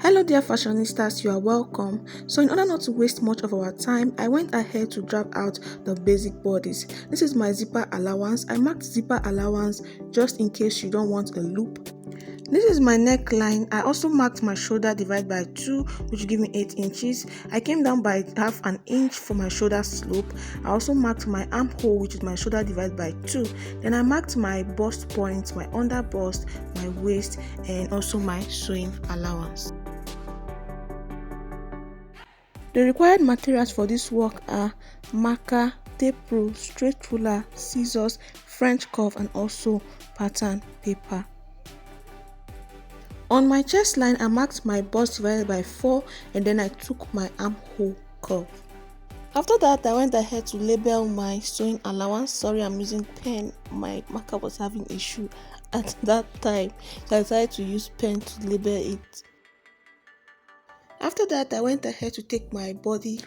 Hello dear fashionistas, you are welcome. So in order not to waste much of our time, I went ahead to draft out the basic bodice. This is my zipper allowance. I marked zipper allowance just in case you don't want a loop. This is my neckline. I also marked my shoulder divided by 2, which will give me 8 inches. I came down by half an inch for my shoulder slope. I also marked my armhole, which is my shoulder divided by 2. Then I marked my bust point, my under bust, my waist, and also my sewing allowance. The required materials for this work are marker, tape rule, straight ruler, scissors, French curve, and also pattern paper. On my chest line, I marked my bust divided by 4 and then I took my armhole curve. After that, I went ahead to label my sewing allowance. Sorry, I'm using pen. My marker was having issue at that time, so I decided to use pen to label it. After that, I went ahead to take my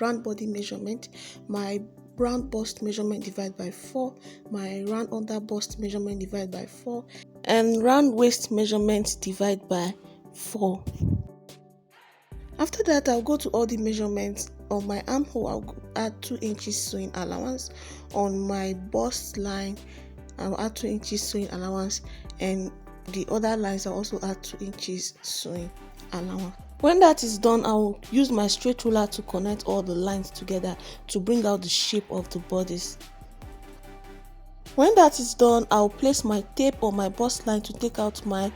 round body measurement, my round bust measurement divided by 4, my round under bust measurement divided by 4, and round waist measurement divided by 4. After that, I'll go to all the measurements. On my armhole, I'll add 2 inches sewing allowance. On my bust line, I'll add 2 inches sewing allowance, and the other lines I'll also add 2 inches sewing allowance. When that is done, I will use my straight ruler to connect all the lines together to bring out the shape of the bodice. When that is done, I will place my tape on my bust line to take out my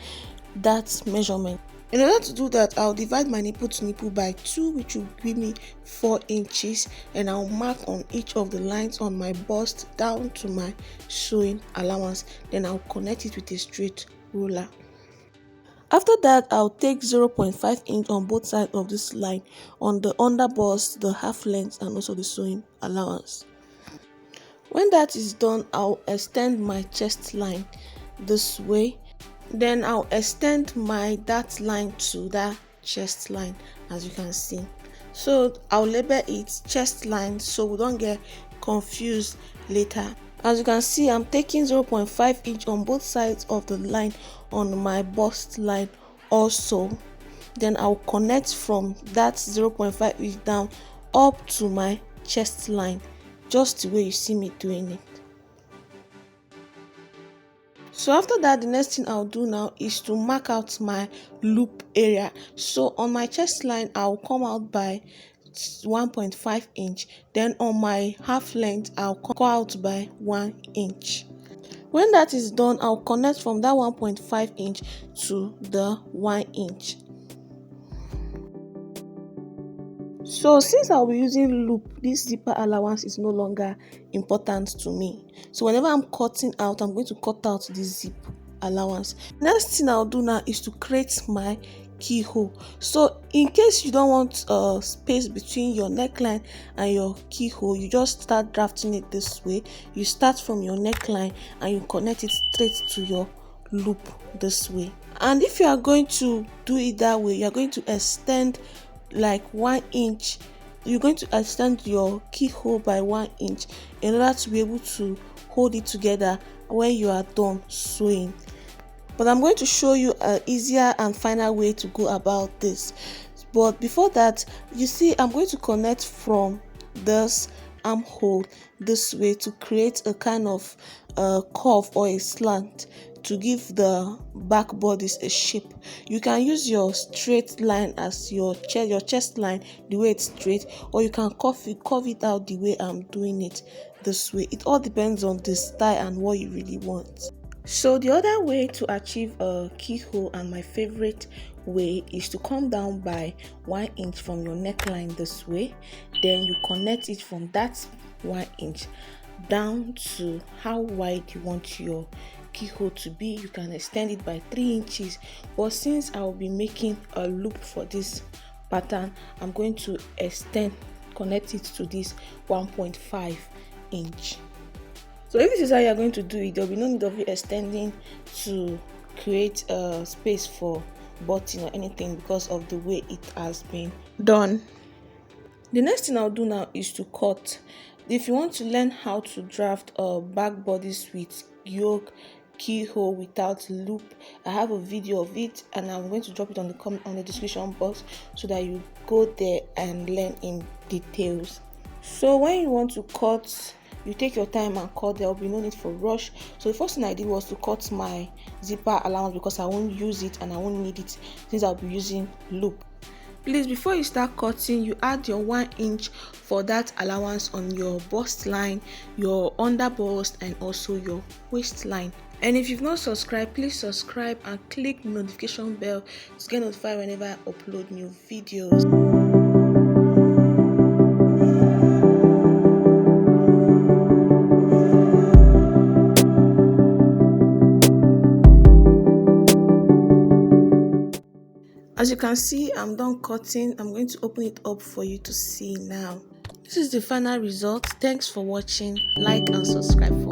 dart measurement. In order to do that, I'll divide my nipple to nipple by 2, which will give me 4 inches, and I'll mark on each of the lines on my bust down to my sewing allowance. Then I'll connect it with a straight ruler. After that, I'll take 0.5 inch on both sides of this line on the under bust, the half length, and also the sewing allowance. When that is done, I'll extend my chest line this way. Then I'll extend my dart line to that chest line, as you can see. So I'll label it chest line so we don't get confused later. As you can see, I'm taking 0.5 inch on both sides of the line on my bust line also. Then I'll connect from that 0.5 inch down up to my chest line, just the way you see me doing it. So after that, the next thing I'll do now is to mark out my loop area. So on my chest line, I'll come out by 1.5 inch. Then on my half length, I'll come out by 1 inch. When that is done, I'll connect from that 1.5 inch to the 1 inch. So since I'll be using loop, this zipper allowance is no longer important to me. So whenever I'm cutting out, I'm going to cut out this zip allowance. Next thing I'll do now is to create my keyhole. So in case you don't want space between your neckline and your keyhole, you just start drafting it this way. You start from your neckline and you connect it straight to your loop this way. And if you are going to do it that way, you're going to extend like 1 inch. You're going to extend your keyhole by 1 inch in order to be able to hold it together when you are done sewing. But I'm going to show you an easier and finer way to go about this. But before that, you see, I'm going to connect from this armhole this way to create a kind of curve or a slant to give the back bodice a shape. You can use your straight line as your chest line, the way it's straight, or you can curve it out the way I'm doing it this way. It all depends on the style and what you really want. So the other way to achieve a keyhole, and my favorite way, is to come down by 1 inch from your neckline this way. Then you connect it from that 1 inch down to how wide you want your keyhole to be. You can extend it by 3 inches, but since I will be making a loop for this pattern, I'm going to connect it to this 1.5 inch. So if this is how you're going to do it, there'll be no need of you extending to create a space for button or anything because of the way it has been done. The next thing I'll do now is to cut. If you want to learn how to draft a back bodice with yoke, keyhole without loop. I have a video of it and I'm going to drop it on the description box so that you go there and learn in details. So when you want to cut, you take your time and cut. There will be no need for rush. So the first thing I did was to cut my zipper allowance because I won't use it and I won't need it since I'll be using loop. Please, before you start cutting, you add your 1 inch for that allowance on your bust line, your under bust, and also your waistline. And if you've not subscribed, please subscribe and click the notification bell to get notified whenever I upload new videos. As you can see, I'm done cutting. I'm going to open it up for you to see now. This is the final result. Thanks for watching. Like and subscribe for